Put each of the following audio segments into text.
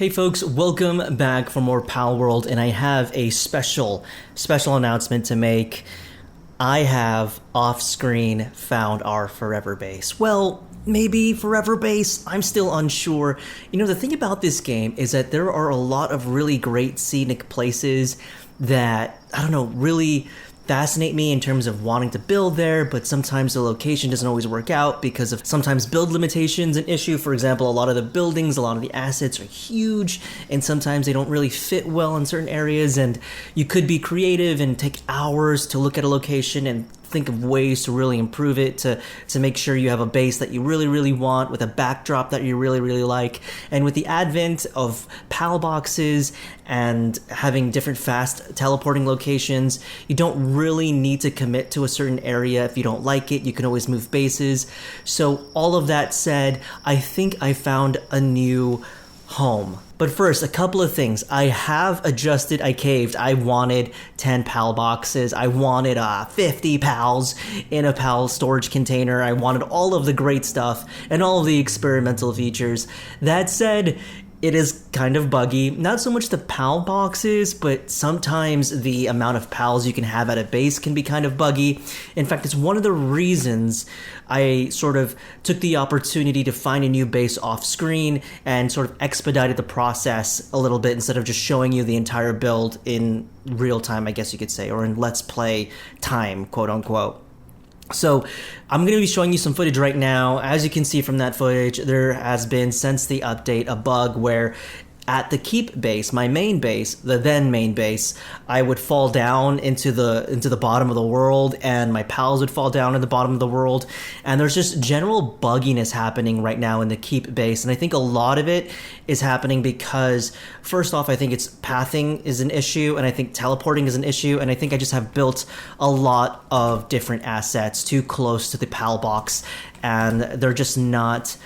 Hey folks, welcome back for more Palworld, and I have a special announcement to make. I have off-screen found our forever base. Well, maybe forever base, I'm still unsure. You know, the thing about this game is that there are a lot of really great scenic places that, I don't know, really fascinate me in terms of wanting to build there, but sometimes the location doesn't always work out because of sometimes build limitations an issue. For example, a lot of the buildings, a lot of the assets are huge, and sometimes they don't really fit well in certain areas, and you could be creative and take hours to look at a location and think of ways to really improve it, to make sure you have a base that you really want with a backdrop that you really like. And with the advent of PAL boxes and having different fast teleporting locations, you don't really need to commit to a certain area. If you don't like it, you can always move bases. So all of that said, I think I found a new home. But first, a couple of things. I have adjusted, I caved. I wanted 10 PAL boxes. I wanted 50 PALs in a PAL storage container. I wanted all of the great stuff and all of the experimental features. That said, it is kind of buggy. Not so much the PAL boxes, but sometimes the amount of PALs you can have at a base can be kind of buggy. In fact, it's one of the reasons I sort of took the opportunity to find a new base off screen and sort of expedited the process a little bit instead of just showing you the entire build in real time, I guess you could say, or in Let's Play time, quote unquote. So I'm going to be showing you some footage right now. As you can see from that footage, there has been, since the update, a bug where at the keep base, my main base, the then main base, I would fall down into the bottom of the world, and my pals would fall down in the bottom of the world, and there's just general bugginess happening right now in the keep base. And I think a lot of it is happening because, first off, I think it's pathing is an issue, and I think teleporting is an issue, and I think I just have built a lot of different assets too close to the PAL box, and they're just not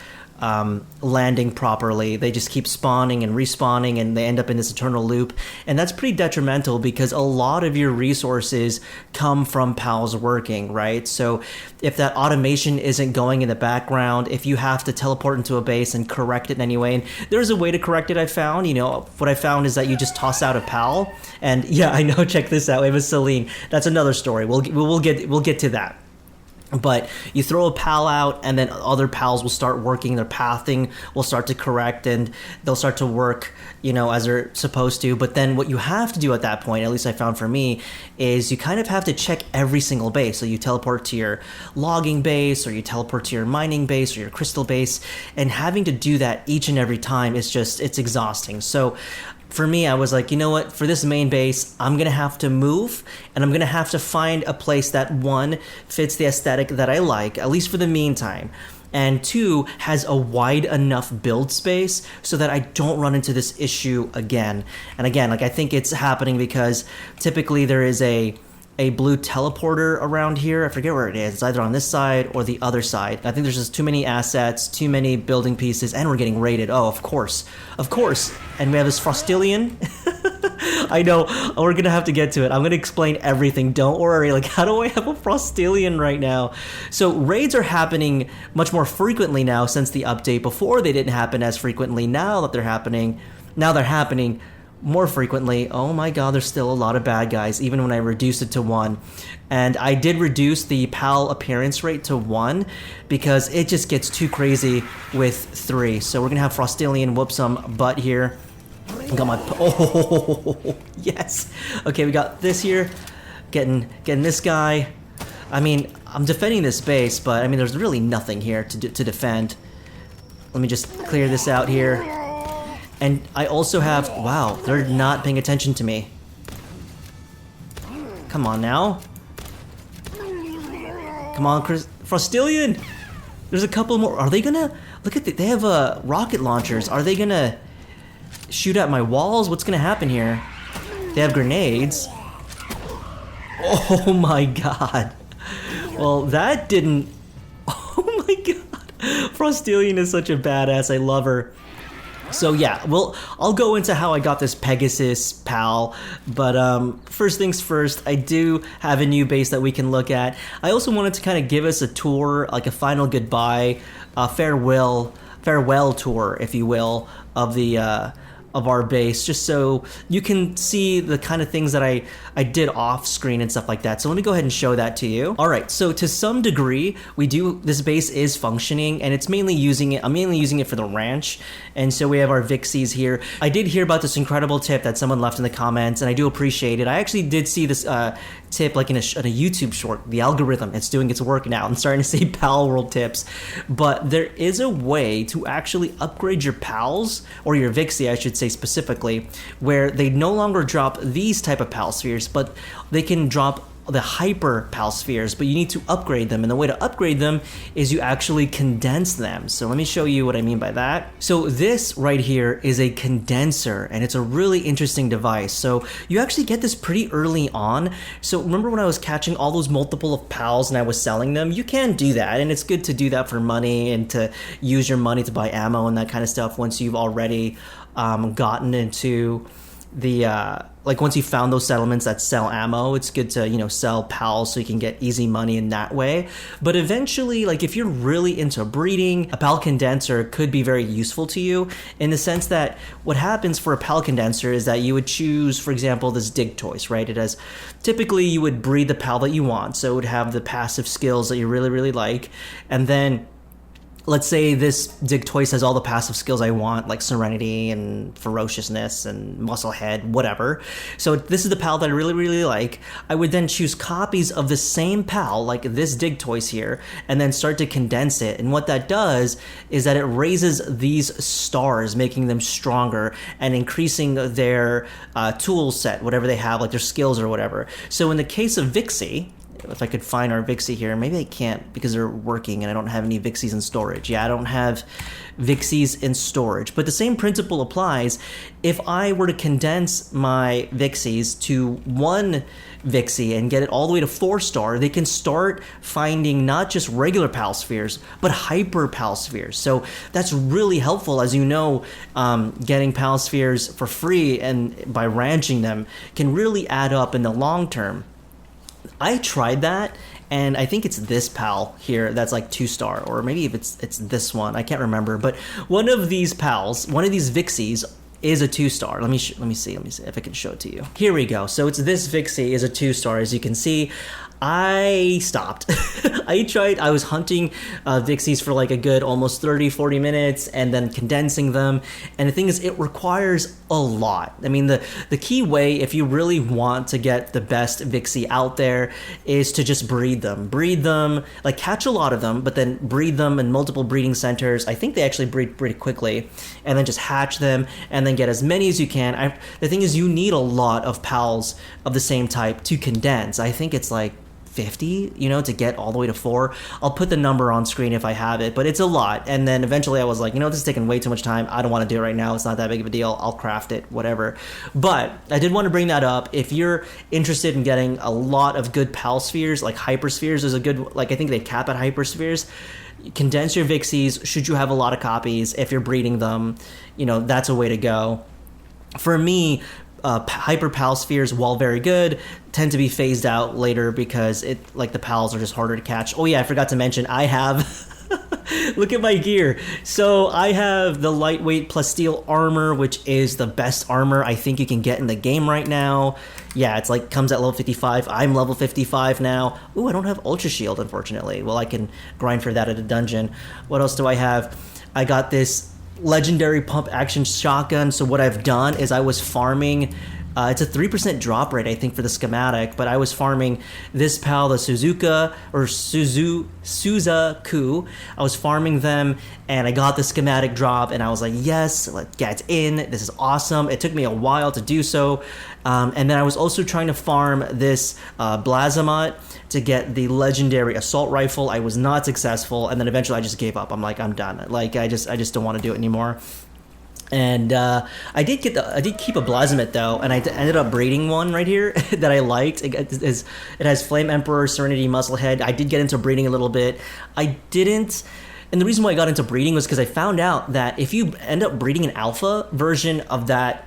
landing properly. They just keep spawning and respawning, and they end up in this eternal loop, and that's pretty detrimental because a lot of your resources come from PALs working, right? So if that automation isn't going in the background, if you have to teleport into a base and correct it in any way, and there's a way to correct it, I found. You know, what I found is that you just toss out a PAL, and yeah, I know, check this out, we have a Celine. That's another story. We'll get to that. But you throw a PAL out, and then other PALs will start working. Their pathing will start to correct, and they'll start to work, you know, as they're supposed to. But then what you have to do at that point, at least I found for me, is you kind of have to check every single base. So you teleport to your logging base, or you teleport to your mining base, or your crystal base, and having to do that each and every time is just, it's exhausting. So for me, I was like, you know what, for this main base, I'm going to have to move, and I'm going to have to find a place that, one, fits the aesthetic that I like, at least for the meantime, and two, has a wide enough build space so that I don't run into this issue again. And again, like, I think it's happening because typically there is a blue teleporter around here. I forget where it is. It's either on this side or the other side. I think there's just too many assets, too many building pieces, and we're getting raided. Oh, of course. And we have this Frostilian. I know, we're gonna have to get to it. I'm gonna explain everything, don't worry. Like, how do I have a Frostilian right now? So raids are happening much more frequently now since the update. Before, they didn't happen as frequently. Now they're happening more frequently. Oh my god, there's still a lot of bad guys, even when I reduced it to 1. And I did reduce the PAL appearance rate to 1 because it just gets too crazy with 3. So we're gonna have Frostilian whoop some butt here. I got my, oh yes. Okay, we got this here, getting this guy. I mean, I'm defending this base, but I mean, there's really nothing here to defend. Let me just clear this out here. And I also have, wow, they're not paying attention to me. Come on now. Come on, Frostilian. There's a couple more. Are they gonna, look at they have rocket launchers. Are they gonna shoot at my walls? What's gonna happen here? They have grenades. Oh my god. Well, that didn't, oh my god. Frostilian is such a badass, I love her. So yeah, I'll go into how I got this Pegasus PAL, but first things first, I do have a new base that we can look at. I also wanted to kind of give us a tour, like a final goodbye, farewell tour, if you will, of the of our base, just so you can see the kind of things that I did off screen and stuff like that. So let me go ahead and show that to you. All right, so to some degree, this base is functioning, and it's mainly I'm mainly using it for the ranch. And so we have our Vixies here. I did hear about this incredible tip that someone left in the comments, and I do appreciate it. I actually did see this tip like in a YouTube short. The algorithm, it's doing its work now. I'm starting to say PALWORLD tips, but there is a way to actually upgrade your pals, or your Vixie, I should say specifically, where they no longer drop these type of pal spheres, but they can drop the hyper pal spheres, but you need to upgrade them, and the way to upgrade them is you actually condense them. So let me show you what I mean by that. So this right here is a condenser, and it's a really interesting device. So you actually get this pretty early on. So remember when I was catching all those multiple of pals and I was selling them? You can do that, and it's good to do that for money and to use your money to buy ammo and that kind of stuff once you've already gotten into the like once you found those settlements that sell ammo. It's good to, you know, sell pals so you can get easy money in that way. But eventually, like if you're really into breeding, a pal condenser could be very useful to you, in the sense that what happens for a pal condenser is that you would choose, for example, this dig toys, right? It has, typically you would breed the pal that you want, so it would have the passive skills that you really like, and then let's say this dig toys has all the passive skills I want, like serenity and ferociousness and muscle head, whatever. So this is the pal that I really like. I would then choose copies of the same pal, like this dig toys here, and then start to condense it. And what that does is that it raises these stars, making them stronger and increasing their tool set, whatever they have, like their skills or whatever. So in the case of Vixie, if I could find our Vixie here, maybe I can't because they're working and I don't have any Vixies in storage. Yeah, I don't have Vixies in storage, but the same principle applies. If I were to condense my Vixies to one Vixie and get it all the way to 4-star, they can start finding not just regular pal spheres, but hyper pal spheres. So that's really helpful. As you know, getting pal spheres for free and by ranching them can really add up in the long term. I tried that, and I think it's this pal here that's like 2-star, or maybe if it's this one, I can't remember. But one of these pals, one of these Vixies, is a 2-star. Let me see if I can show it to you. Here we go. So it's this Vixie is a 2-star, as you can see. I stopped. I was hunting Vixies for like a good almost 30-40 minutes and then condensing them. And the thing is, it requires a lot. I mean, the key way, if you really want to get the best Vixie out there, is to just breed them. Breed them, like catch a lot of them, but then breed them in multiple breeding centers. I think they actually breed pretty quickly. And then just hatch them and then get as many as you can. The thing is, you need a lot of pals of the same type to condense. I think it's like 50, you know, to get all the way to 4. I'll put the number on screen if I have it, but it's a lot. And then eventually I was like, you know, this is taking way too much time. I don't want to do it right now. It's not that big of a deal. I'll craft it, whatever. But I did want to bring that up. If you're interested in getting a lot of good pal spheres, like hyper spheres, there's a good, like I think they cap at hyper spheres. Condense your Vixies should you have a lot of copies. If you're breeding them, you know, that's a way to go. For me, hyper pal spheres, while very good, tend to be phased out later because the pals are just harder to catch. Oh yeah, I forgot to mention, I have look at my gear. So I have the lightweight plus steel armor, which is the best armor I think you can get in the game right now. Yeah, it's like comes at level 55. I'm level 55 now. Ooh, I don't have ultra shield, unfortunately. Well, I can grind for that at a dungeon. What else do I have? I got this legendary pump action shotgun. So what I've done is I was farming, it's a 3% drop rate, I think, for the schematic, but I was farming this pal, the Suzuka, or Suzaku. I was farming them, and I got the schematic drop, and I was like, yes, let's get in. This is awesome. It took me a while to do so. And then I was also trying to farm this Blazamut to get the legendary assault rifle. I was not successful, and then eventually I just gave up. I'm like, I'm done. Like, I just don't want to do it anymore. And I did keep a Blazamut though, and I ended up breeding one right here that I liked. It has Flame Emperor, Serenity, Musclehead. I did get into breeding a little bit. I didn't. And the reason why I got into breeding was because I found out that if you end up breeding an alpha version of that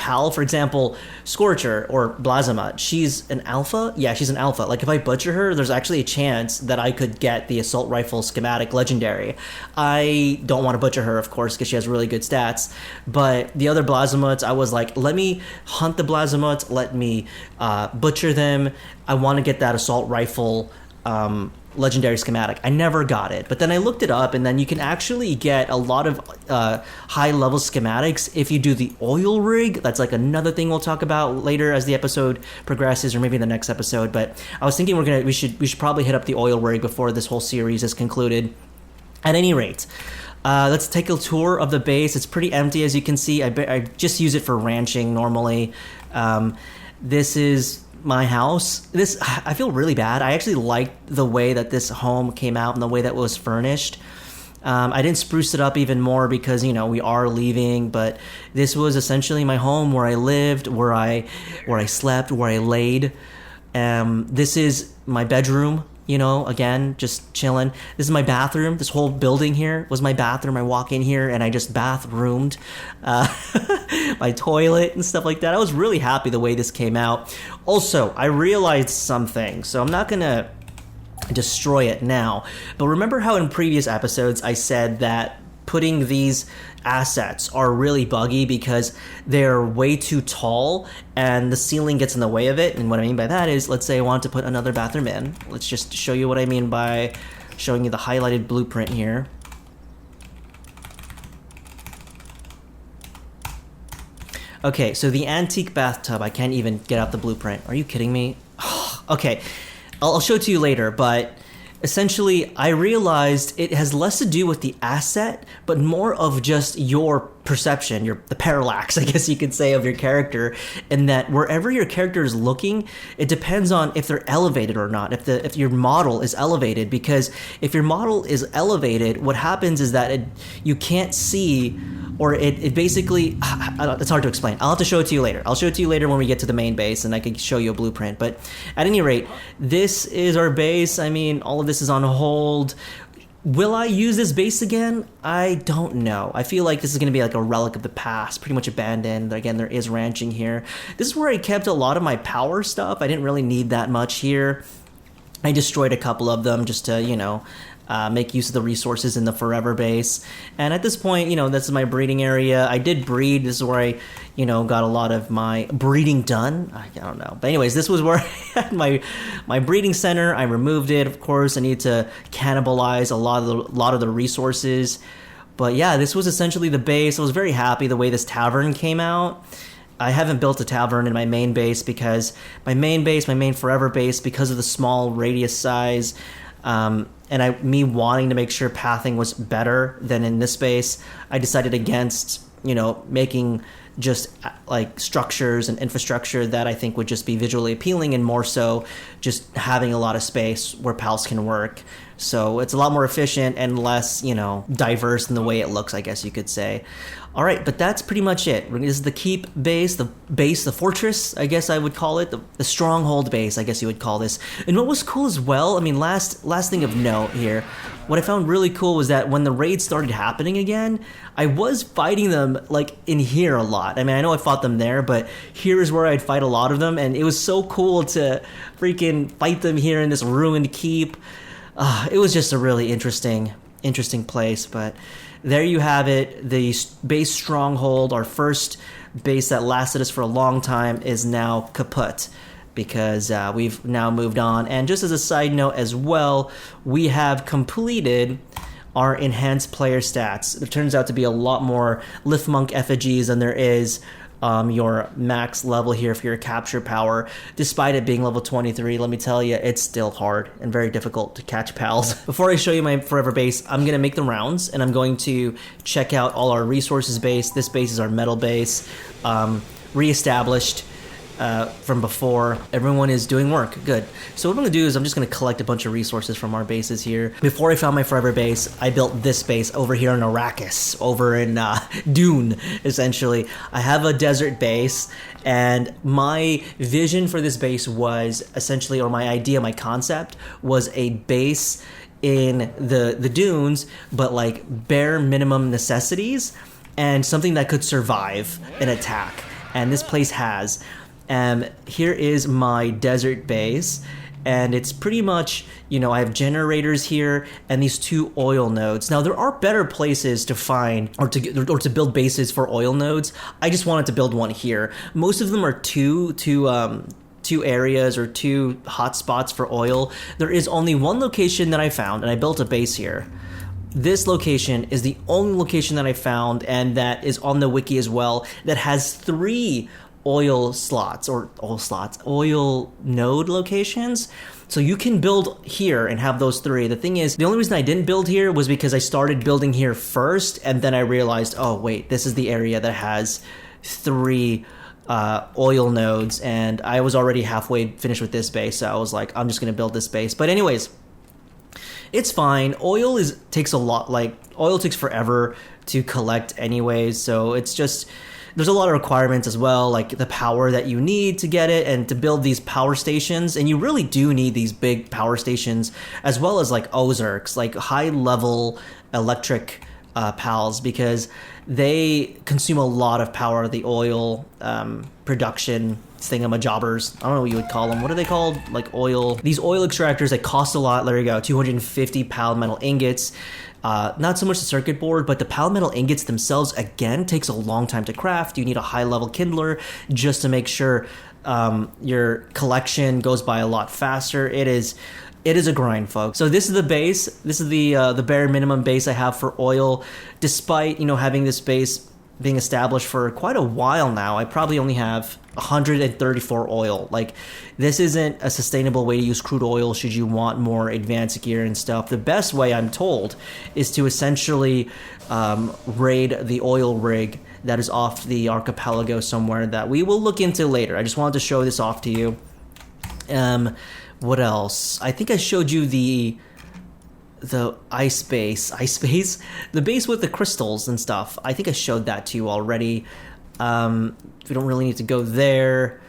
PAL, for example, Scorcher or Blazamut, she's an alpha? Yeah, she's an alpha. Like, if I butcher her, there's actually a chance that I could get the assault rifle schematic legendary. I don't want to butcher her, of course, because she has really good stats. But the other Blazamuts, I was like, let me hunt the Blazamuts, let me butcher them. I want to get that assault rifle legendary schematic. I never got it, but then I looked it up, and then you can actually get a lot of high level schematics if you do the oil rig. That's like another thing we'll talk about later as the episode progresses, or maybe the next episode. But I was thinking we should probably hit up the oil rig before this whole series is concluded. At any rate, let's take a tour of the base. It's pretty empty, as you can see. I just use it for ranching normally. This is my house. I feel really bad. I actually liked the way that this home came out and the way that it was furnished. I didn't spruce it up even more because, we are leaving, but this was essentially my home, where I lived, where I slept, where I laid. This is my bedroom, again, just chilling. This is my bathroom. This whole building here was my bathroom. I walk in here and I just bathroomed my toilet and stuff like that. I was really happy the way this came out. Also, I realized something, so I'm not going to destroy it now. But remember how in previous episodes I said that putting these assets are really buggy because they're way too tall and the ceiling gets in the way of it. And what I mean by that is, let's say I want to put another bathroom in. Let's just show you what I mean by showing you the highlighted blueprint here. Okay, so the antique bathtub, I can't even get out the blueprint. Are you kidding me? Okay, I'll show it to you later, but essentially, I realized it has less to do with the asset, but more of just your perception, the parallax, I guess you could say, of your character, and that wherever your character is looking, it depends on if they're elevated or not, if your model is elevated, because if your model is elevated, what happens is that you can't see, or it basically, it's hard to explain. I'll have to show it to you later. I'll show it to you later when we get to the main base, and I can show you a blueprint. But at any rate, this is our base. I mean, all of this is on hold. Will I use this base again? I don't know. I feel like this is going to be like a relic of the past, pretty much abandoned. Again, there is ranching here. This is where I kept a lot of my power stuff. I didn't really need that much here. I destroyed a couple of them just to, make use of the resources in the forever base. And at this point, this is my breeding area. I did breed. This is where I, got a lot of my breeding done. I don't know. But anyways, this was where I had my breeding center. I removed it. Of course, I need to cannibalize a lot of the resources. But yeah, this was essentially the base. I was very happy the way this tavern came out. I haven't built a tavern in my main base because my main forever base, because of the small radius size, and me wanting to make sure pathing was better than in this base, I decided against, making just like structures and infrastructure that I think would just be visually appealing, and more so just having a lot of space where pals can work. So it's a lot more efficient and less, diverse in the way it looks, I guess you could say. All right, but that's pretty much it. This is the keep base, the fortress, I guess I would call it, the stronghold base, I guess you would call this. And what was cool as well, I mean, last thing of note here, what I found really cool was that when the raids started happening again, I was fighting them like in here a lot. I mean, I know I fought them there, but here is where I'd fight a lot of them, and it was so cool to freaking fight them here in this ruined keep. It was just a really interesting place, but there you have it. The base stronghold, our first base that lasted us for a long time, is now kaput because we've now moved on. And just as a side note as well, we have completed our enhanced player stats. It turns out to be a lot more Lift Monk effigies than there is your max level here for your capture power. Despite it being level 23, let me tell you, it's still hard and very difficult to catch pals. Before I show you my forever base, I'm going to make the rounds and I'm going to check out all our resources base. This base is our metal base, reestablished from before. Everyone is doing work. Good. So what I'm going to do is I'm just going to collect a bunch of resources from our bases here. Before I found my forever base, I built this base over here in Arrakis, over in Dune, essentially. I have a desert base, and my vision for this base was essentially, or my idea, my concept, was a base in the dunes, but like bare minimum necessities and something that could survive an attack. and this place has. Here is my desert base, and it's pretty much, you know, I have generators here and these 2 oil nodes. Now there are better places to find or to build bases for oil nodes. I just wanted to build one here. Most of them are two areas or 2 hotspots for oil. There is only one location that I found, and I built a base here. This location is the only location that I found, and that is on the wiki as well, that has 3 oil node locations. So you can build here and have those 3. The thing is, the only reason I didn't build here was because I started building here first, and then I realized, oh wait, this is the area that has 3 oil nodes, and I was already halfway finished with this base, so I was like, I'm just gonna build this base. But anyways, it's fine. Oil takes a lot, like oil takes forever to collect anyways, so it's just, there's a lot of requirements as well, like the power that you need to get it and to build these power stations. And you really do need these big power stations, as well as like ozarks, like high level electric pals, because they consume a lot of power, the oil production thingamajobbers. I don't know what you would call them. What are they called? Like oil. These oil extractors, they cost a lot. There you go, 250 pal metal ingots. Not so much the circuit board, but the pal metal ingots themselves, again, takes a long time to craft. You need a high level kindler just to make sure your collection goes by a lot faster. It is a grind, folks. So this is the base. This is the bare minimum base I have for oil. Despite, you know, having this base being established for quite a while now, I probably only have 134 oil. Like, this isn't a sustainable way to use crude oil should you want more advanced gear and stuff. The best way, I'm told, is to essentially raid the oil rig that is off the archipelago somewhere that we will look into later. I just wanted to show this off to you. What else? I think I showed you the ice base, the base with the crystals and stuff. I think I showed that to you already. We don't really need to go there.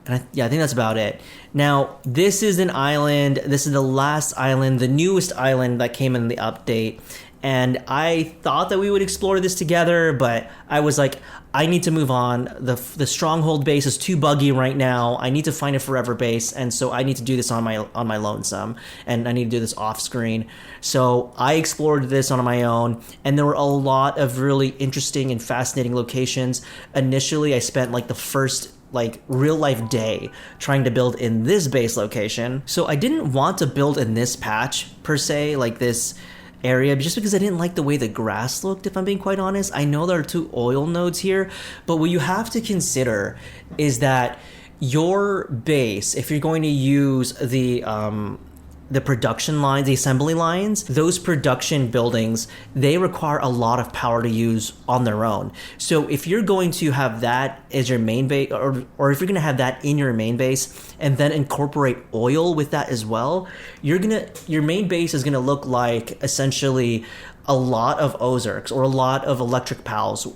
And I think that's about it. Now, this is an island. This is the last island, the newest island that came in the update. And I thought that we would explore this together, but I was like, I need to move on. The stronghold base is too buggy right now. I need to find a forever base, and so I need to do this on my lonesome, and I need to do this off screen. So I explored this on my own, and there were a lot of really interesting and fascinating locations. Initially, I spent like the first real life day trying to build in this base location. So I didn't want to build in this patch per se, like this area, just because I didn't like the way the grass looked, if I'm being quite honest. I know there are 2 oil nodes here, but what you have to consider is that your base, if you're going to use the production lines, the assembly lines, those production buildings, they require a lot of power to use on their own. So if you're going to have that as your main base, or if you're going to have that in your main base and then incorporate oil with that as well, your main base is going to look like essentially a lot of ozarks or a lot of electric pals,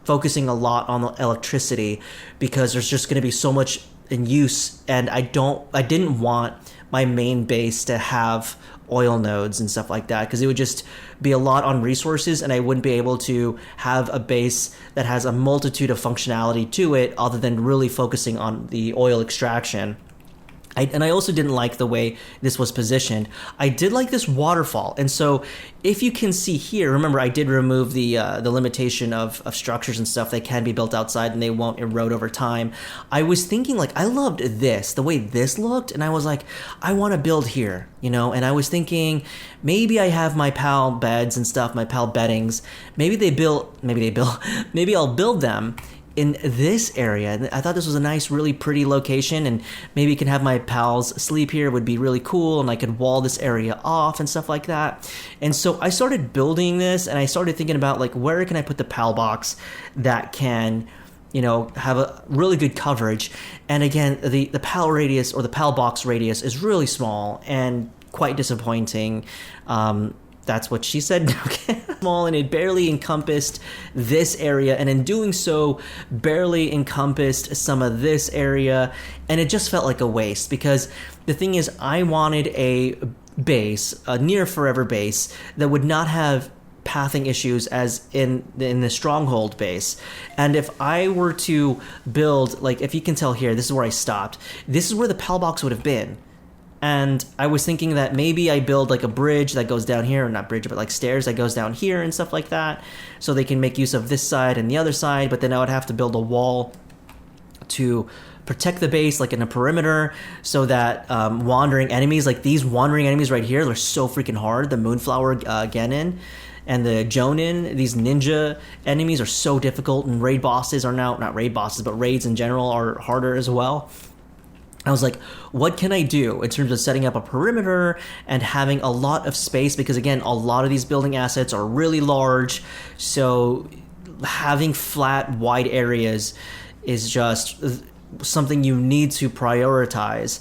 focusing a lot on the electricity, because there's just going to be so much in use. And I didn't want my main base to have oil nodes and stuff like that, because it would just be a lot on resources, and I wouldn't be able to have a base that has a multitude of functionality to it other than really focusing on the oil extraction. And I also didn't like the way this was positioned. I did like this waterfall. And so if you can see here, remember I did remove the limitation of structures and stuff that can be built outside and they won't erode over time. I was thinking, like, I loved this, the way this looked, and I was like, I want to build here, you know? And I was thinking, maybe I have my pal beds and stuff, my pal beddings. Maybe I'll build them in this area. I thought this was a nice, really pretty location, and maybe you can have my pals sleep here. It would be really cool, and I could wall this area off and stuff like that. And so I started building this, and I started thinking about, like, where can I put the pal box that can, you know, have a really good coverage. And again, the pal radius, or the pal box radius, is really small and quite disappointing. That's what she said. Small, and it barely encompassed this area, and in doing so barely encompassed some of this area, and it just felt like a waste, because the thing is, I wanted a base, a near forever base, that would not have pathing issues as in the stronghold base. And if I were to build, like, if you can tell here, this is where I stopped. This is where the PAL box would have been. And I was thinking that maybe I build like a bridge that goes down here, or not bridge, but like stairs that goes down here and stuff like that, so they can make use of this side and the other side. But then I would have to build a wall to protect the base, like in a perimeter, so that wandering enemies, like these wandering enemies right here, they're so freaking hard. The Moonflower Genin and the Jonin, these ninja enemies are so difficult, and raid bosses are now, not raid bosses, but raids in general are harder as well. I was like, what can I do in terms of setting up a perimeter and having a lot of space? Because again, a lot of these building assets are really large. So having flat, wide areas is just something you need to prioritize.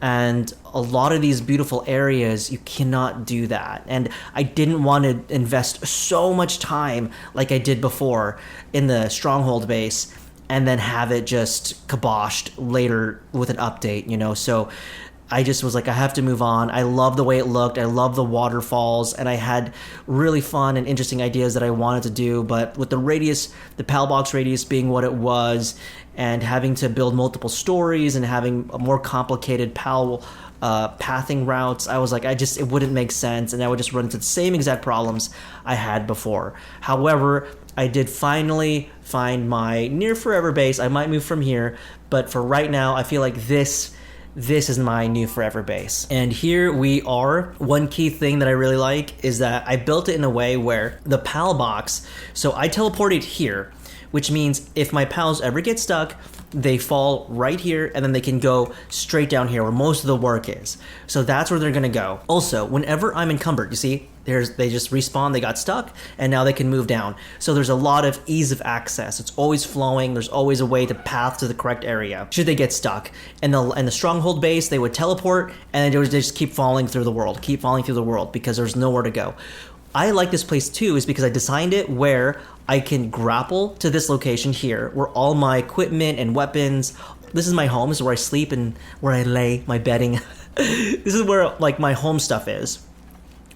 And a lot of these beautiful areas, you cannot do that. And I didn't want to invest so much time like I did before in the stronghold base, and then have it just kiboshed later with an update, you know? So I just was like, I have to move on. I love the way it looked. I love the waterfalls, and I had really fun and interesting ideas that I wanted to do. But with the radius, the PAL box radius being what it was, and having to build multiple stories and having a more complicated PAL pathing routes, I was like, it wouldn't make sense, and I would just run into the same exact problems I had before. However, I did finally find my near forever base. I might move from here, but for right now, I feel like this is my new forever base. And here we are. One key thing that I really like is that I built it in a way where the PAL box, so I teleported here, which means if my pals ever get stuck, they fall right here, and then they can go straight down here where most of the work is. So that's where they're gonna go. Also, whenever I'm encumbered, you see, they just respawn, they got stuck, and now they can move down. So there's a lot of ease of access. It's always flowing. There's always a way to path to the correct area should they get stuck. And the stronghold base, they would teleport, and they would just keep falling through the world, because there's nowhere to go. I like this place too is because I designed it where I can grapple to this location here, where all my equipment and weapons, this is my home, this is where I sleep and where I lay my bedding. This is where like my home stuff is.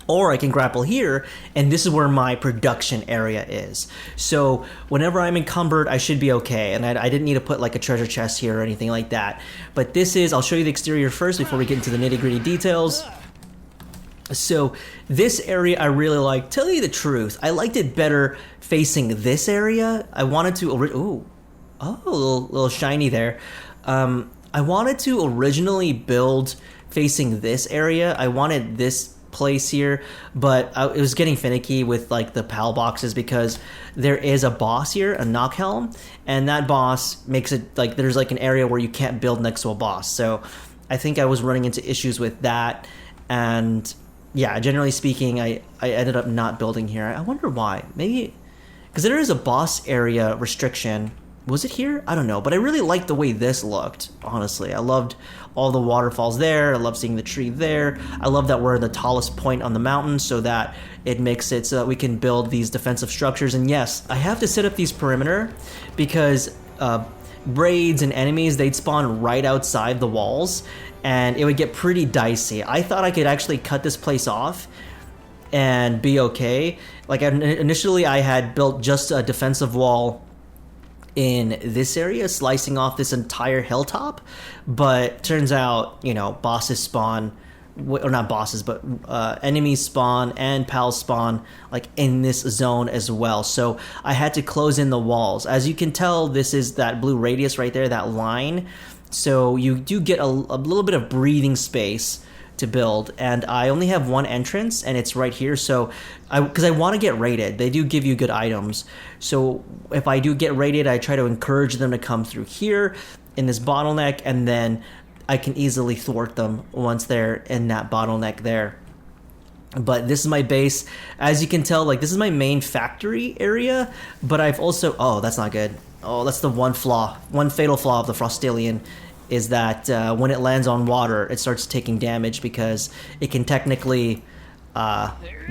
Or I can grapple here, and this is where my production area is. So whenever I'm encumbered, I should be okay. And I didn't need to put like a treasure chest here or anything like that. But this is, I'll show you the exterior first before we get into the nitty-gritty details. So this area I really like. Tell you the truth, I liked it better facing this area. I wanted to, a little shiny there. I wanted to originally build facing this area. I wanted this place here, but it was getting finicky with like the PAL boxes because there is a boss here, a Knockhelm, and that boss makes it like there's like an area where you can't build next to a boss. So I think I was running into issues with that, and yeah, generally speaking, I ended up not building here. I wonder why. Maybe because there is a boss area restriction. Was it here? I don't know, but I really liked the way this looked, honestly. I loved all the waterfalls there. I love seeing the tree there. I love that we're at the tallest point on the mountain so that it makes it so that we can build these defensive structures. And yes, I have to set up these perimeter because raids and enemies, they'd spawn right outside the walls, and it would get pretty dicey. I thought I could actually cut this place off and be okay. Like initially I had built just a defensive wall in this area, slicing off this entire hilltop, but turns out, you know, bosses spawn, or not bosses, but enemies spawn and pals spawn like in this zone as well. So I had to close in the walls. As you can tell, this is that blue radius right there, that line. So you do get a little bit of breathing space to build, and I only have one entrance, and it's right here. So because I want to get raided, they do give you good items. So if I do get raided, I try to encourage them to come through here in this bottleneck, and then I can easily thwart them once they're in that bottleneck there. But this is my base. As you can tell, like this is my main factory area, but I've also, oh, that's not good. Oh, that's the one fatal flaw of the Frostalion, is that when it lands on water, it starts taking damage because it can technically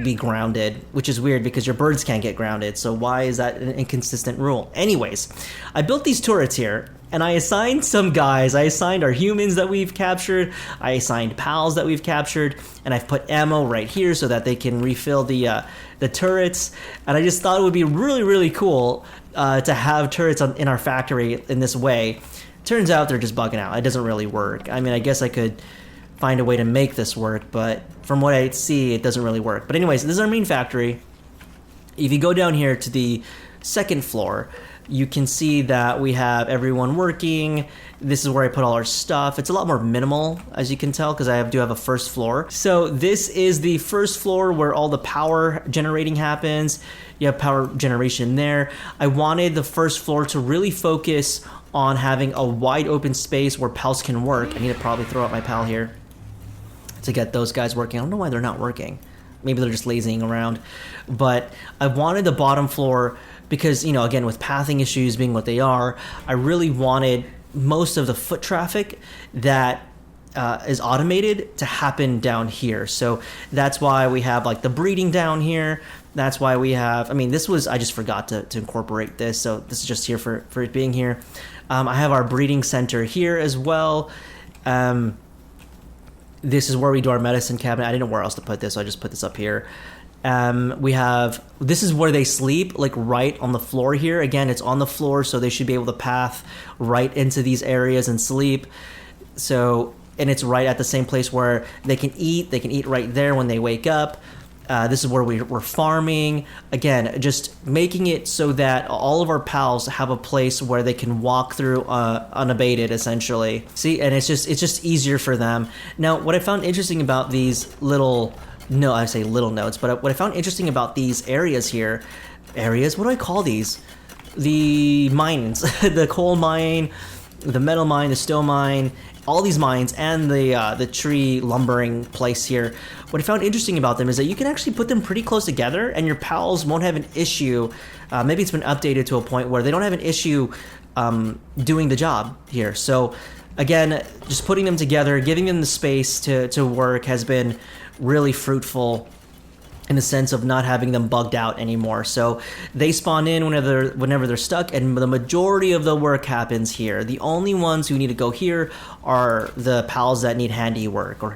be grounded, which is weird because your birds can't get grounded. So why is that an inconsistent rule? Anyways, I built these turrets here, And I assigned some guys. I assigned our humans that we've captured. I assigned pals that we've captured, and I've put ammo right here so that they can refill the turrets. And I just thought it would be really, really cool to have turrets in our factory in this way. Turns out they're just bugging out. It doesn't really work. I mean, I guess I could find a way to make this work, but from what I see, it doesn't really work. But anyways, this is our main factory. If you go down here to the second floor, you can see that we have everyone working. This is where I put all our stuff. It's a lot more minimal, as you can tell, because I do have a first floor. So this is the first floor where all the power generating happens. You have power generation there. I wanted the first floor to really focus on having a wide open space where pals can work. I need to probably throw out my pal here to get those guys working. I don't know why they're not working. Maybe they're just lazying around. But I wanted the bottom floor because, you know, again, with pathing issues being what they are, I really wanted most of the foot traffic that is automated to happen down here. So that's why we have like the breeding down here. That's why we have, I mean, this was, I just forgot to incorporate this. So this is just here for it being here. I have our breeding center here as well. This is where we do our medicine cabinet. I didn't know where else to put this, so I just put this up here. We have, this is where they sleep, like right on the floor here. Again, it's on the floor, so they should be able to path right into these areas and sleep. So, and it's right at the same place where they can eat. They can eat right there when they wake up. This is where we're farming. Again, just making it so that all of our pals have a place where they can walk through unabated, essentially. See, and it's just easier for them. Now, what I found interesting about these little, no, I say little notes, but what I found interesting about these areas here, what do I call these? The mines, the coal mine, the metal mine, the stone mine, all these mines, and the tree lumbering place here. What I found interesting about them is that you can actually put them pretty close together and your pals won't have an issue. Maybe it's been updated to a point where they don't have an issue doing the job here. So again, just putting them together, giving them the space to work has been really fruitful in the sense of not having them bugged out anymore. So they spawn in whenever they're stuck, and the majority of the work happens here. The only ones who need to go here are the pals that need handiwork or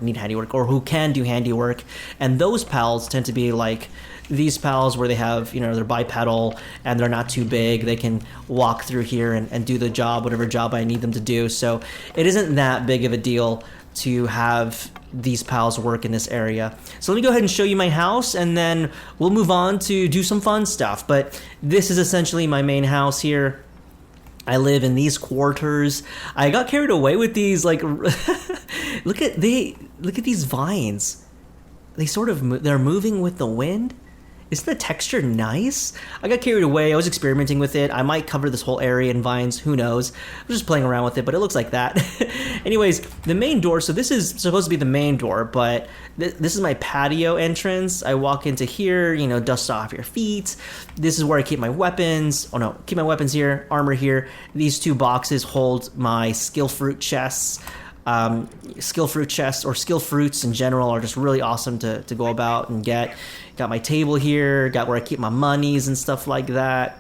who can do handiwork, and those pals tend to be like these pals where they have, you know, they're bipedal and they're not too big. They can walk through here and do the job, whatever job I need them to do. So it isn't that big of a deal to have these pals work in this area. So let me go ahead and show you my house, and then we'll move on to do some fun stuff. But this is essentially my main house here. I live in these quarters. I got carried away with these, like, look at these vines. They're moving with the wind. Isn't the texture nice? I got carried away. I was experimenting with it. I might cover this whole area in vines. Who knows? I'm just playing around with it, but it looks like that. Anyways, the main door. So this is supposed to be the main door, but this is my patio entrance. I walk into here, you know, dust off your feet. This is where I keep my weapons. Oh no, keep my weapons here, armor here. These two boxes hold my skill fruit chests. Skill fruit chests or skill fruits in general are just really awesome to go about and get. Got my table here, got where I keep my monies and stuff like that.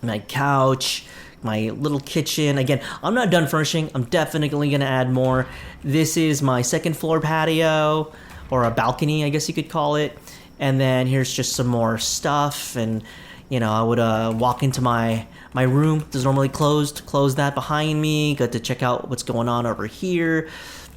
My couch, my little kitchen. Again, I'm not done furnishing. I'm definitely going to add more. This is my second floor patio, or a balcony, I guess you could call it. And then here's just some more stuff. And, you know, I would walk into my room. It's normally closed. Close that behind me. Got to check out what's going on over here.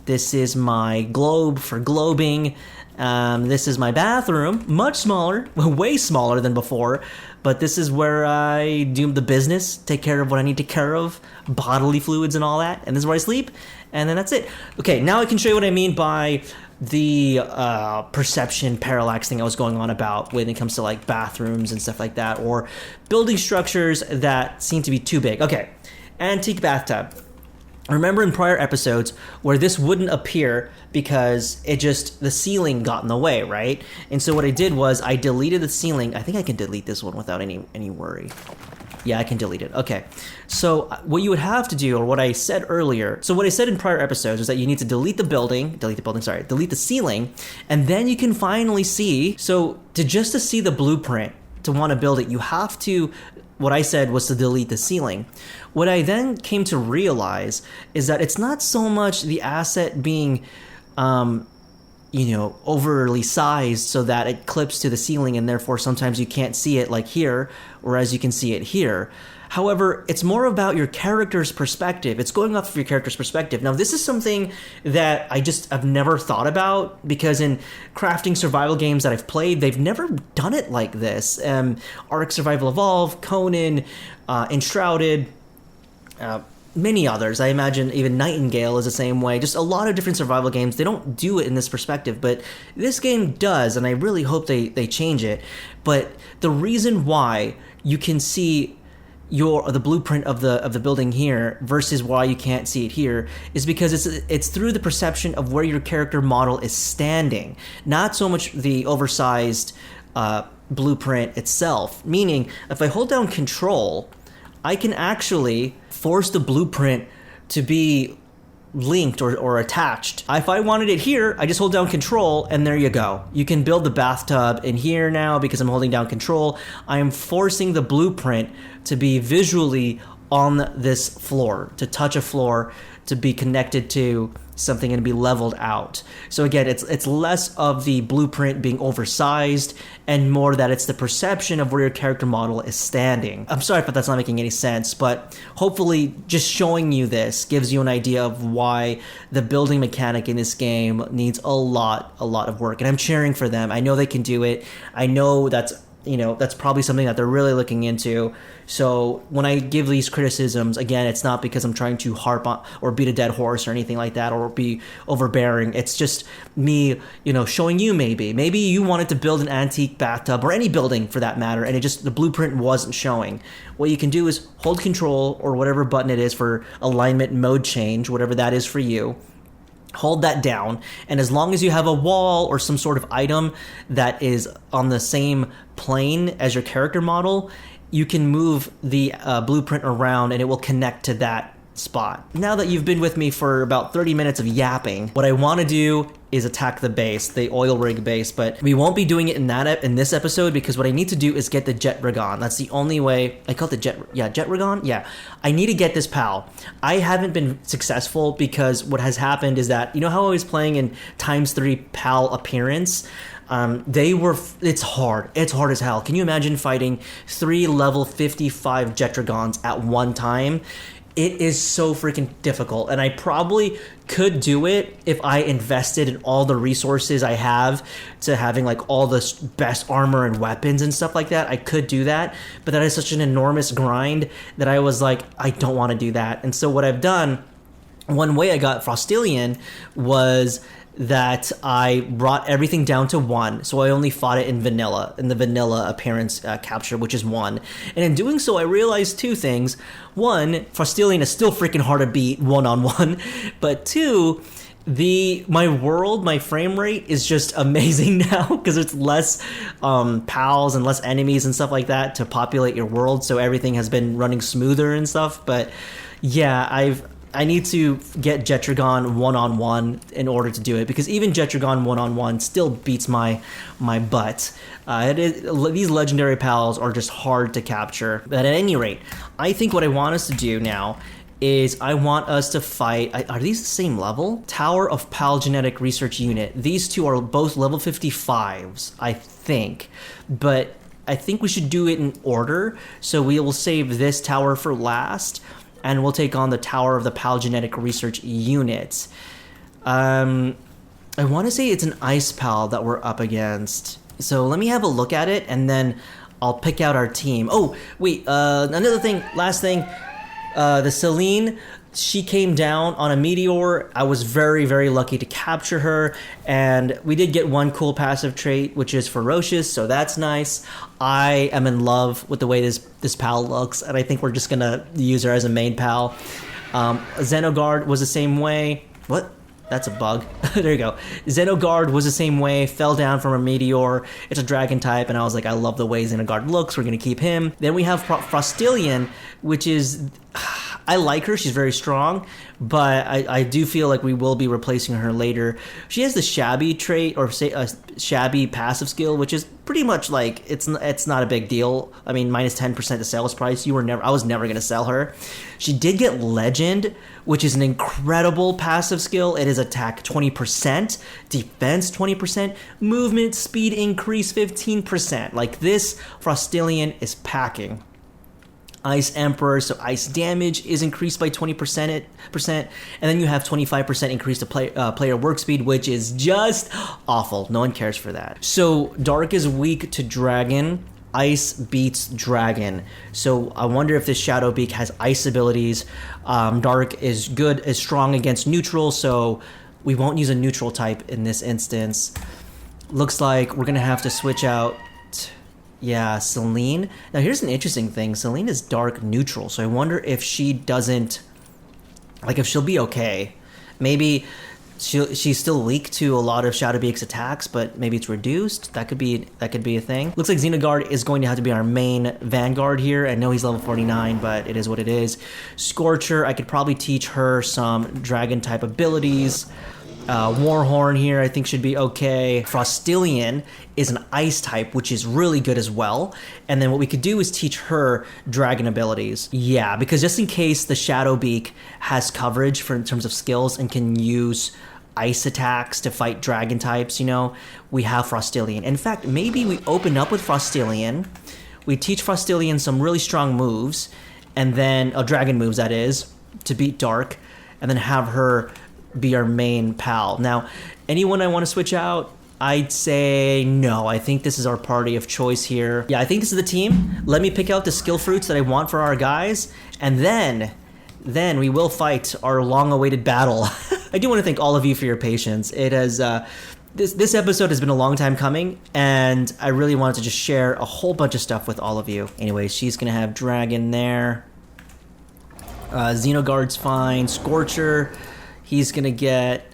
This is my globe for globing. This is my bathroom, much smaller, way smaller than before, but this is where I do the business, take care of what I need to take care of, bodily fluids and all that, and this is where I sleep, and then that's it. Okay, now I can show you what I mean by the perception parallax thing I was going on about when it comes to like bathrooms and stuff like that, or building structures that seem to be too big. Okay, antique bathtub. Remember in prior episodes where this wouldn't appear because the ceiling got in the way, right? And so what I did was I deleted the ceiling. I think I can delete this one without any worry. Yeah, I can delete it. Okay. So what you would have to do, or what I said earlier, so what I said in prior episodes is that you need to delete the ceiling, and then you can finally see, so to see the blueprint, to want to build it, you have to what I said was to delete the ceiling. What I then came to realize is that it's not so much the asset being overly sized so that it clips to the ceiling and therefore sometimes you can't see it like here, whereas you can see it here. However, it's more about your character's perspective. It's going off of your character's perspective. Now, this is something that I've never thought about, because in crafting survival games that I've played, they've never done it like this. Ark Survival Evolved, Conan, Enshrouded, many others. I imagine even Nightingale is the same way. Just a lot of different survival games, they don't do it in this perspective, but this game does, and I really hope they change it. But the reason why you can see the blueprint of the building here versus why you can't see it here is because it's through the perception of where your character model is standing, not so much the oversized blueprint itself. Meaning, if I hold down Control, I can actually force the blueprint to be linked or attached. If I wanted it here, I just hold down Control and there you go. You can build the bathtub in here now because I'm holding down Control. I am forcing the blueprint to be visually on this floor, to touch a floor, to be connected to something and be leveled out. So again, it's less of the blueprint being oversized and more that it's the perception of where your character model is standing. I'm sorry if that's not making any sense, but hopefully just showing you this gives you an idea of why the building mechanic in this game needs a lot of work. And I'm cheering for them. I know they can do it. I know that's probably something that they're really looking into. So when I give these criticisms, again, it's not because I'm trying to harp on or beat a dead horse or anything like that or be overbearing. It's just me, showing you maybe you wanted to build an antique bathtub or any building for that matter, and the blueprint wasn't showing. What you can do is hold Control or whatever button it is for alignment mode change, whatever that is for you. Hold that down, and as long as you have a wall or some sort of item that is on the same plane as your character model, you can move the blueprint around and it will connect to that spot. Now that you've been with me for about 30 minutes of yapping, what I want to do is attack the base, the oil rig base, but we won't be doing it in this episode because what I need to do is get the jet rig on. That's the only way. I call it the jet rig on? Yeah. I need to get this PAL. I haven't been successful because what has happened is that, how I was playing in ×3 PAL appearance? It's hard. It's hard as hell. Can you imagine fighting 3 level 55 Jetragons at one time? It is so freaking difficult, and I probably could do it if I invested in all the resources I have to having like all the best armor and weapons and stuff like that. I could do that, but that is such an enormous grind that I was like, I don't want to do that. And so what I've done, one way I got Frostilian was that I brought everything down to 1, so I only fought it in the vanilla appearance capture, which is 1. And in doing so, I realized 2 things. 1, Frostilian is still freaking hard to beat 1-on-1, but 2, my frame rate is just amazing now because it's less pals and less enemies and stuff like that to populate your world, so everything has been running smoother and stuff. But yeah, I need to get Jetragon 1-on-1 in order to do it, because even Jetragon 1-on-1 still beats my butt. These legendary pals are just hard to capture. But at any rate, I think what I want us to do now is I want us to fight. Are these the same level? Tower of Pal Genetic Research Unit. These two are both level 55s, I think. But I think we should do it in order. So we will save this tower for last, and we'll take on the Tower of the Pal Genetic Research Unit. I want to say it's an Ice Pal that we're up against. So let me have a look at it, and then I'll pick out our team. Oh, wait, last thing. The Celine, she came down on a meteor. I was very, very lucky to capture her, and we did get one cool passive trait, which is ferocious, so that's nice. I am in love with the way this pal looks, and I think we're just gonna use her as a main pal. Xenogard was the same way. What? That's a bug. There you go. Xenogard was the same way, fell down from a meteor. It's a dragon type, and I was like, I love the way Xenogard looks. We're going to keep him. Then we have Frostilian, which is... I like her, she's very strong, but I do feel like we will be replacing her later. She has the shabby trait, or say a shabby passive skill, which is pretty much like, it's not a big deal. I mean, minus 10% to sales price. I was never going to sell her. She did get legend, which is an incredible passive skill. It is attack 20%, defense 20%, movement speed increase 15%. Like, this Frostillion is packing. Ice Emperor, so ice damage is increased by 20%, and then you have 25% increase to player work speed, which is just awful. No one cares for that. So Dark is weak to Dragon. Ice beats Dragon. So I wonder if this Shadowbeak has ice abilities. Dark is strong against neutral, so we won't use a neutral type in this instance. Looks like we're gonna have to switch out. Yeah, Celine. Now here's an interesting thing. Celine is dark neutral, so I wonder if she doesn't, like, if she'll be okay. Maybe she's still weak to a lot of Shadowbeak's attacks, but maybe it's reduced. That could be a thing. Looks like Xenogard is going to have to be our main Vanguard here. I know he's level 49, but it is what it is. Scorcher, I could probably teach her some dragon type abilities. Warhorn here I think should be okay. Frostillion is an ice type, which is really good as well. And then what we could do is teach her dragon abilities. Yeah, because just in case the Shadowbeak has coverage in terms of skills and can use ice attacks to fight dragon types, you know, we have Frostillion. In fact, maybe we open up with Frostillion, we teach Frostillion some really strong moves, and then dragon moves, that is, to beat Dark, and then have her be our main pal. Now, anyone I want to switch out? I'd say no. I think this is our party of choice here. Yeah, I think this is the team. Let me pick out the skill fruits that I want for our guys, and then we will fight our long-awaited battle. I do want to thank all of you for your patience. It has this episode has been a long time coming, and I really wanted to just share a whole bunch of stuff with all of you. Anyway, she's gonna have dragon there. Xenogard's fine. Scorcher, he's gonna get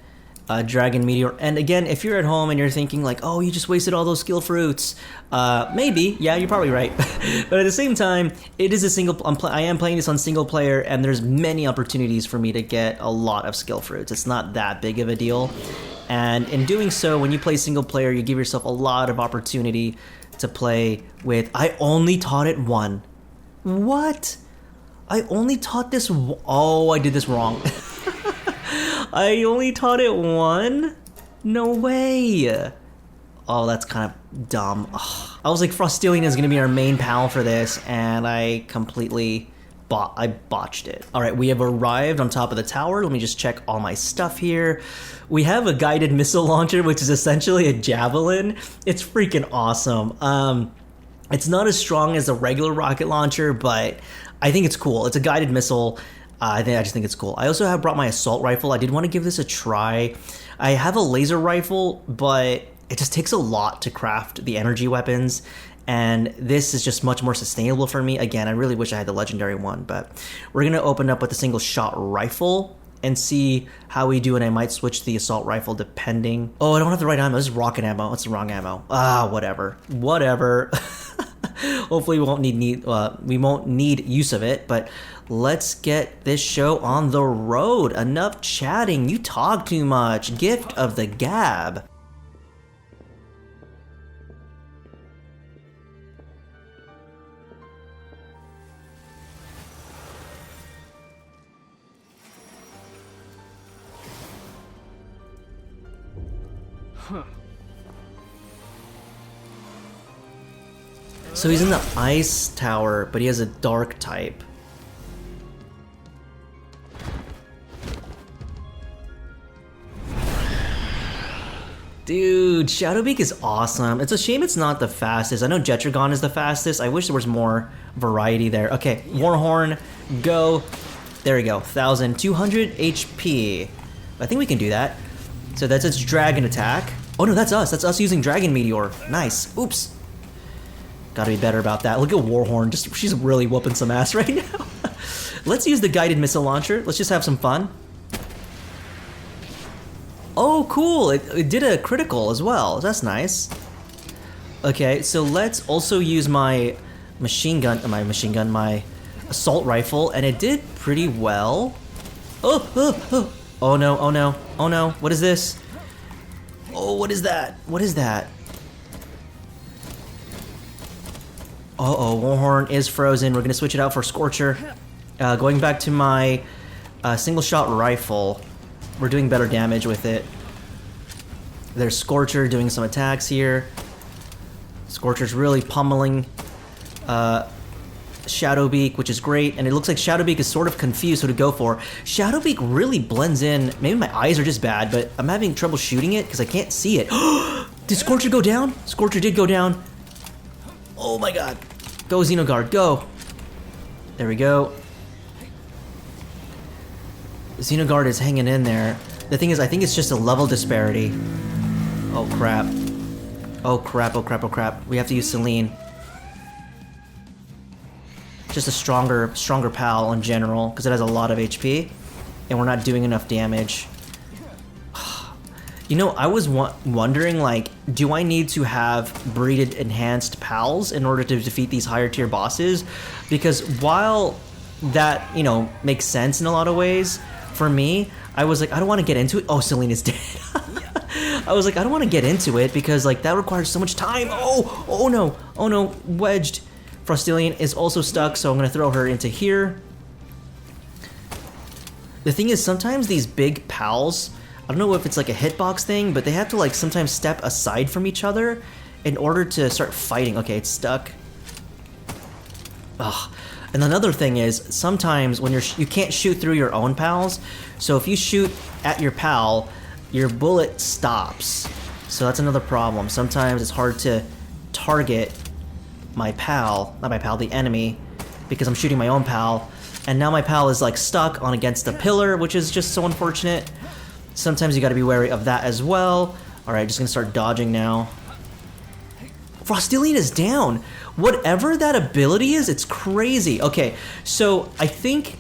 Dragon Meteor. And again, if you're at home and you're thinking like, oh, you just wasted all those skill fruits, maybe, yeah, you're probably right. But at the same time, it is I am playing this on single player, and there's many opportunities for me to get a lot of skill fruits. It's not that big of a deal. And in doing so, when you play single player, you give yourself a lot of opportunity to play with. I only taught it one. What? I only taught this. Oh, I did this wrong. I only taught it one? No way. Oh, that's kind of dumb. Ugh. I was like, Frostillion is going to be our main pal for this, and I completely botched it. All right, we have arrived on top of the tower. Let me just check all my stuff here. We have a guided missile launcher, which is essentially a javelin. It's freaking awesome. It's not as strong as a regular rocket launcher, but I think it's cool. It's a guided missile. I just think it's cool. I also have brought my assault rifle. I did want to give this a try. I have a laser rifle, but it just takes a lot to craft the energy weapons, and this is just much more sustainable for me. Again, I really wish I had the legendary one, but we're going to open up with a single shot rifle and see how we do, and I might switch to the assault rifle depending. Oh, I don't have the right ammo. This is rocket ammo. It's the wrong ammo. Whatever. Hopefully we won't need use of it, but let's get this show on the road. Enough chatting. You talk too much. Gift of the gab. So he's in the ice tower, but he has a dark type. Dude, Shadowbeak is awesome. It's a shame it's not the fastest. I know Jetragon is the fastest. I wish there was more variety there. Okay, Warhorn, go. There we go, 1,200 HP. I think we can do that. So that's its dragon attack. Oh no, that's us. That's us using Dragon Meteor. Nice. Oops. Gotta be better about that. Look at Warhorn. She's really whooping some ass right now. Let's use the guided missile launcher. Let's just have some fun. Oh, cool. It did a critical as well. That's nice. Okay, so let's also use my my assault rifle, and it did pretty well. Oh no, oh no, oh no, what is this? Oh, what is that? What is that? Uh-oh, Warhorn is frozen. We're gonna switch it out for Scorcher. Going back to my single shot rifle, we're doing better damage with it. There's Scorcher doing some attacks here. Scorcher's really pummeling Shadowbeak, which is great, and it looks like Shadowbeak is sort of confused who to go for. Shadowbeak really blends in. Maybe my eyes are just bad, but I'm having trouble shooting it because I can't see it. Did Scorcher go down? Scorcher did go down. Oh my god. Go, Xenoguard, go. There we go. Xenoguard is hanging in there. The thing is, I think it's just a level disparity. Oh crap. Oh crap, oh crap, oh crap. We have to use Celine. Just a stronger PAL in general, because it has a lot of HP, and we're not doing enough damage. You know, I was wondering, like, do I need to have breeded enhanced PALs in order to defeat these higher tier bosses? Because while that, you know, makes sense in a lot of ways, for me, I was like, I don't want to get into it. Oh, Celine is dead. I was like, I don't want to get into it because, like, that requires so much time. Oh no, wedged. Frostilian is also stuck, so I'm gonna throw her into here. The thing is, sometimes these big pals, I don't know if it's like a hitbox thing, but they have to like sometimes step aside from each other in order to start fighting. Okay, it's stuck. Ugh. And another thing is, sometimes when you can't shoot through your own pals, so if you shoot at your pal, your bullet stops. So that's another problem. Sometimes it's hard to target my pal, not my pal, the enemy, because I'm shooting my own pal, and now my pal is like stuck on against a pillar, which is just so unfortunate. Sometimes you gotta be wary of that as well. Alright, just gonna start dodging now. Frostilian is down! Whatever that ability is, it's crazy. Okay, so I think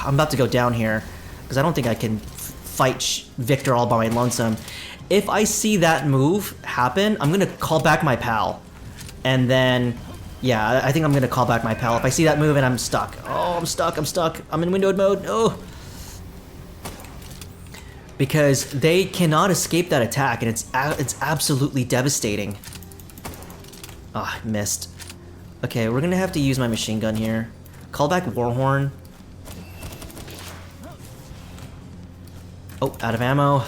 I'm about to go down here, because I don't think I can fight Victor all by my lonesome. If I see that move happen, I'm gonna call back my pal. And then, yeah, I think I'm gonna call back my pal. If I see that move and I'm stuck. Oh, I'm stuck, I'm stuck. I'm in windowed mode, oh. Because they cannot escape that attack, and it's absolutely devastating. Ah, I missed. Okay, we're gonna have to use my machine gun here. Call back Warhorn. Oh, out of ammo.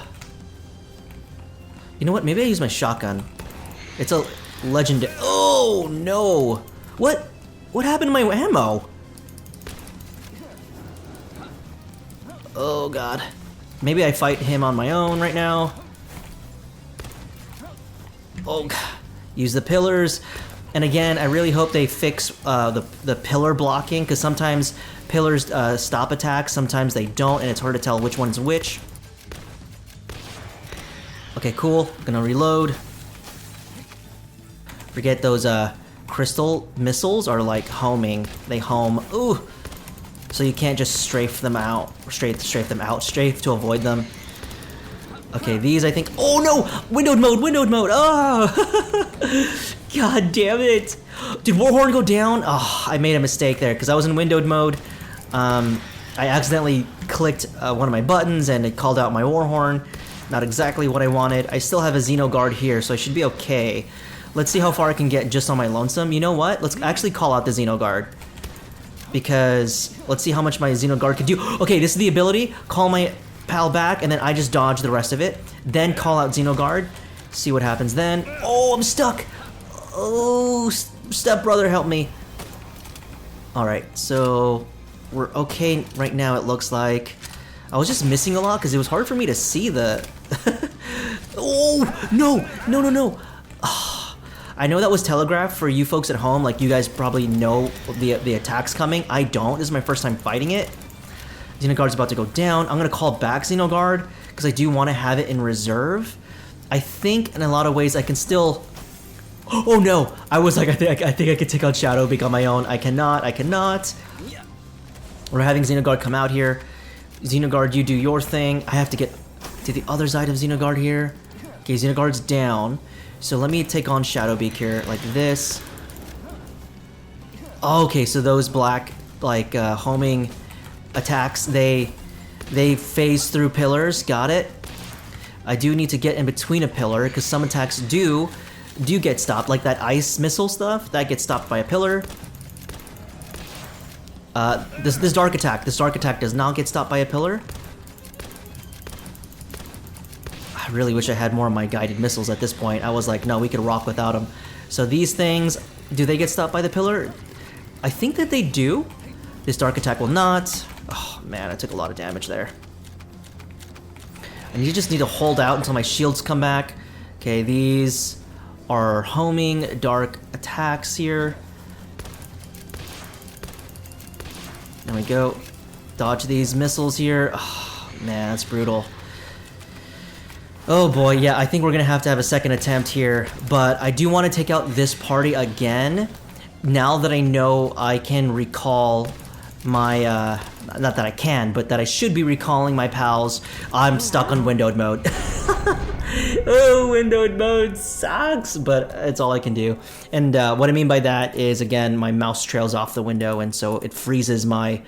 You know what, maybe I use my shotgun. It's a legendary. Oh no! What happened to my ammo? Oh god. Maybe I fight him on my own right now. Oh god. Use the pillars. And again, I really hope they fix the pillar blocking, because sometimes pillars stop attacks, sometimes they don't, and it's hard to tell which one's which. Okay, cool. Gonna reload. Forget those crystal missiles are like homing. They home. Ooh! So you can't just strafe them out. Strafe to avoid them. Okay, these I think. Oh no! Windowed mode! Oh! God damn it! Did Warhorn go down? Oh, I made a mistake there because I was in windowed mode. I accidentally clicked one of my buttons and it called out my Warhorn. Not exactly what I wanted. I still have a Xenoguard here, so I should be okay. Let's see how far I can get just on my lonesome. You know what? Let's actually call out the Xenoguard. Because let's see how much my Xenoguard can do. Okay, this is the ability. Call my pal back, and then I just dodge the rest of it. Then call out Xenoguard. See what happens then. Oh, I'm stuck! Oh, stepbrother, help me. Alright, so we're okay right now, it looks like. I was just missing a lot because it was hard for me to see the... Oh, no. Oh, I know that was telegraphed for you folks at home, like you guys probably know the attack's coming. I don't. This is my first time fighting it. Xenoguard's about to go down. I'm gonna call back Xenoguard because I do want to have it in reserve. I think in a lot of ways I can still... Oh no! I was like, I think I could take out Shadowbeak on my own. I cannot. We're having Xenoguard come out here. Xenoguard, you do your thing. I have to get to the other side of Xenoguard here. Okay, Xenoguard's down. So let me take on Shadowbeak here, like this. Okay, so those black, like, homing attacks, they phase through pillars. Got it. I do need to get in between a pillar because some attacks do get stopped, like that ice missile stuff that gets stopped by a pillar. This dark attack does not get stopped by a pillar. I really wish I had more of my guided missiles at this point. I was like, no, we could rock without them. So these things, do they get stopped by the pillar? I think that they do. This dark attack will not. Oh man, I took a lot of damage there. And you just need to hold out until my shields come back. Okay, these are homing dark attacks here. There we go. Dodge these missiles here. Oh man, that's brutal. Oh boy, yeah, I think we're gonna have to have a second attempt here, but I do want to take out this party again, now that I know I can recall my, not that I can, but that I should be recalling my pals. I'm stuck on windowed mode. Oh, windowed mode sucks, but it's all I can do. And what I mean by that is, again, my mouse trails off the window, and so it freezes my,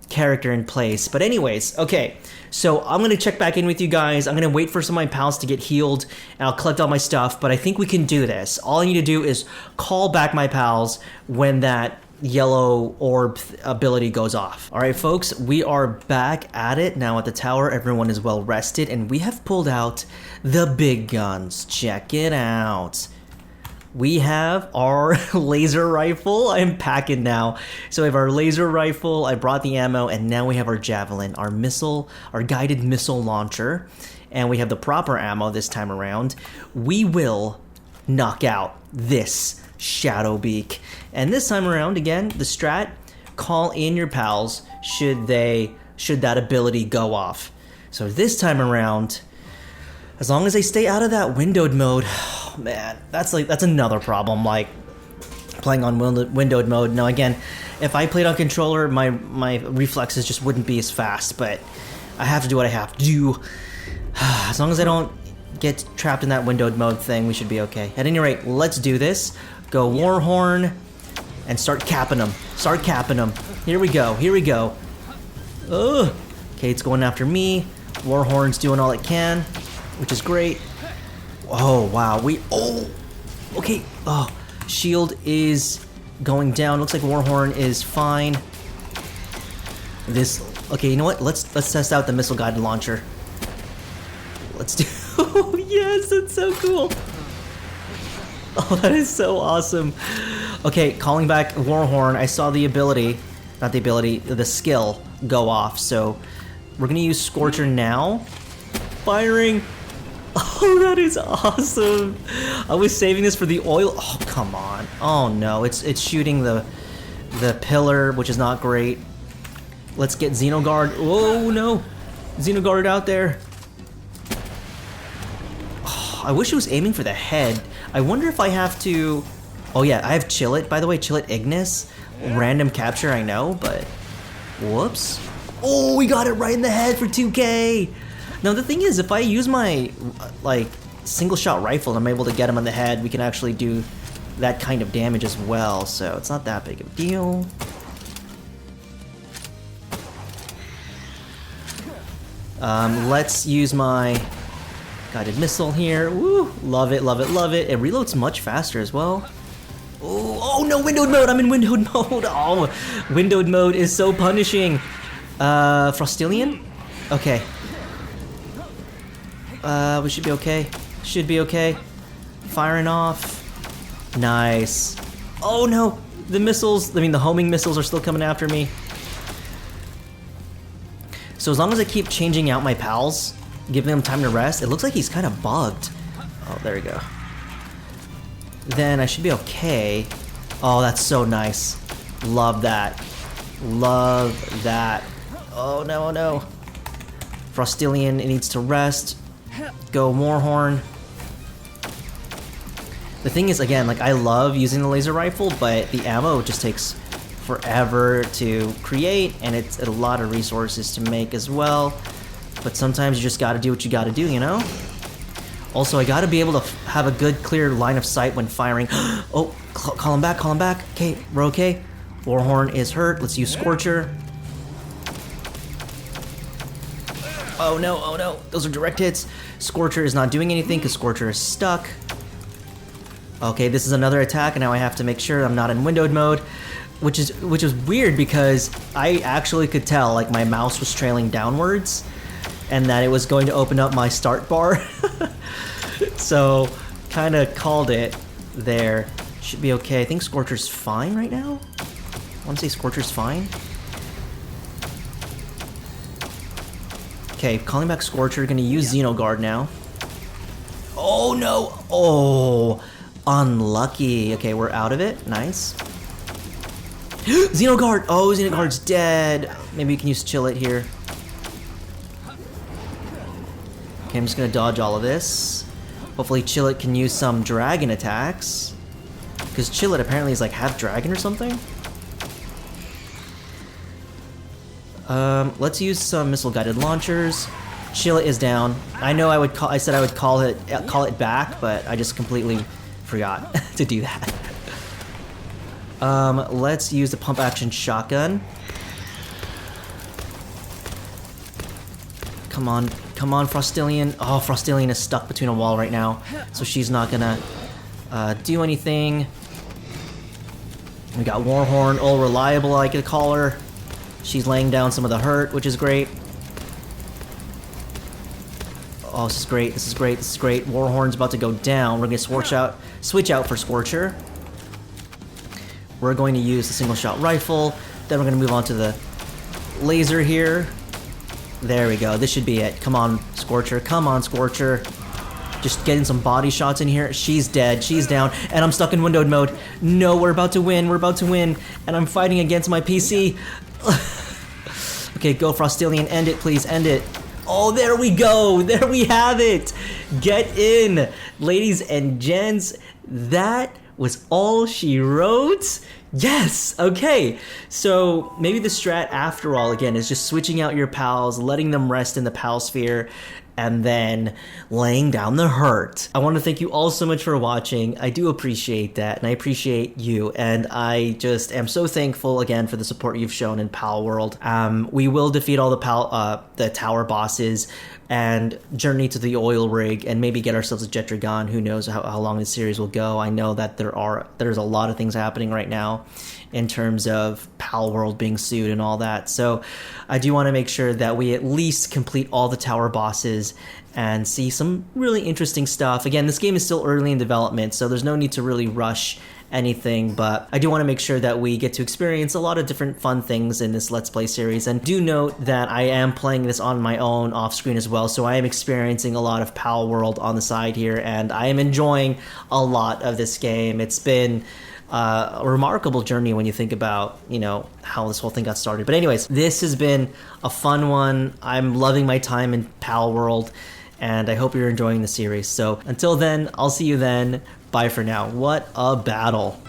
character in place. But anyways, okay, so I'm gonna check back in with you guys. I'm gonna wait for some of my pals to get healed, and I'll collect all my stuff, but I think we can do this. All I need to do is call back my pals when that yellow orb ability goes off. All right, folks, we are back at it now at the tower. Everyone is well rested, and we have pulled out the big guns. Check it out. We have our laser rifle. I'm packing now. So we have our laser rifle, I brought the ammo, and now we have our javelin, our missile, our guided missile launcher, and we have the proper ammo this time around. We will knock out this Shadowbeak. And this time around, again, the strat, call in your pals should that ability go off. So this time around, as long as they stay out of that windowed mode, oh man, that's another problem, like playing on windowed mode. Now again, if I played on controller, my reflexes just wouldn't be as fast, but I have to do what I have to do. As long as I don't get trapped in that windowed mode thing, we should be okay. At any rate, let's do this. Go Warhorn and start capping them. Start capping them. Here we go. Here we go. Ugh. Okay, it's going after me. Warhorn's doing all it can, which is great. Oh, wow. Okay. Oh, shield is going down. Looks like Warhorn is fine. Okay, you know what? Let's test out the missile guided launcher. Let's do. Oh, yes, that's so cool. Oh, that is so awesome. Okay, calling back Warhorn. I saw the ability, not the ability, the skill go off. So we're gonna use Scorcher now. Firing. Oh, that is awesome. I was saving this for the oil. Oh, come on. Oh no, it's shooting the pillar, which is not great. Let's get Xenoguard. Oh no, Xenoguard out there. Oh, I wish it was aiming for the head. I wonder if I have to. Oh yeah, I have Chill It. By the way, Chill It Ignis. Random capture, I know, but whoops. Oh, we got it right in the head for 2K. Now the thing is, if I use my like single shot rifle and I'm able to get him on the head, we can actually do that kind of damage as well. So it's not that big of a deal. Let's use my guided missile here. Woo! Love it, love it, love it. It reloads much faster as well. Oh no, windowed mode! I'm in windowed mode! Oh, windowed mode is so punishing. Frostilian? Okay. We should be okay. Should be okay. Firing off. Nice. Oh no! The missiles, the homing missiles are still coming after me. So as long as I keep changing out my pals, giving them time to rest, it looks like he's kind of bugged. Oh, there we go. Then I should be okay. Oh, that's so nice. Love that. Love that. Oh no, oh no. Frostilian, it needs to rest. Go Warhorn. The thing is, again, like I love using the laser rifle, but the ammo just takes forever to create, and it's a lot of resources to make as well. But sometimes you just gotta do what you gotta do, you know? Also, I gotta be able to have a good, clear line of sight when firing. Oh, call him back, call him back. Okay, we're okay. Warhorn is hurt. Let's use Scorcher. Oh no, oh no. Those are direct hits. Scorcher is not doing anything because Scorcher is stuck. Okay, this is another attack, and now I have to make sure I'm not in windowed mode, which is weird because I actually could tell like my mouse was trailing downwards and that it was going to open up my start bar. So kind of called it there. Should be okay. I think Scorcher's fine right now. I want to say Scorcher's fine. Okay, calling back Scorcher. Gonna use Xenoguard now. Oh no! Oh, unlucky. Okay, we're out of it. Nice. Xenoguard! Oh, Xenoguard's dead. Maybe we can use Chill It here. Okay, I'm just gonna dodge all of this. Hopefully Chill It can use some dragon attacks. Because Chill It apparently is like half dragon or something. Let's use some missile guided launchers. Chill It is down. I know I said I would call it back, but I just completely forgot to do that. Let's use the pump action shotgun. Come on, Frostillion. Oh, Frostillion is stuck between a wall right now, so she's not gonna do anything. We got Warhorn, all reliable, I could call her. She's laying down some of the hurt, which is great. Oh, this is great, this is great, this is great. Warhorn's about to go down. We're gonna switch out for Scorcher. We're going to use the single shot rifle. Then we're gonna move on to the laser here. There we go, this should be it. Come on, Scorcher, come on, Scorcher. Just getting some body shots in here. She's dead, she's down, and I'm stuck in windowed mode. No, we're about to win, and I'm fighting against my PC. Okay, go Frostillion, end it, please, end it. Oh, there we go, there we have it. Get in, ladies and gents. That was all she wrote. Yes, okay. So maybe the strat after all, again, is just switching out your pals, letting them rest in the pal sphere, and then laying down the hurt. I want to thank you all so much for watching. I do appreciate that, and I appreciate you, and I just am so thankful again for the support you've shown in Palworld. We will defeat all the tower bosses and journey to the oil rig and maybe get ourselves a Jetragon. Who knows how long this series will go. I know that there's a lot of things happening right now in terms of Palworld being sued and all that. So I do want to make sure that we at least complete all the tower bosses and see some really interesting stuff. Again, this game is still early in development, so there's no need to really rush anything, but I do want to make sure that we get to experience a lot of different fun things in this Let's Play series. And do note that I am playing this on my own off screen as well, so I am experiencing a lot of Palworld on the side here, and I am enjoying a lot of this game. It's been a remarkable journey when you think about, you know, how this whole thing got started. But anyways, this has been a fun one. I'm loving my time in Palworld, and I hope you're enjoying the series. So until then, I'll see you then. Bye for now. What a battle.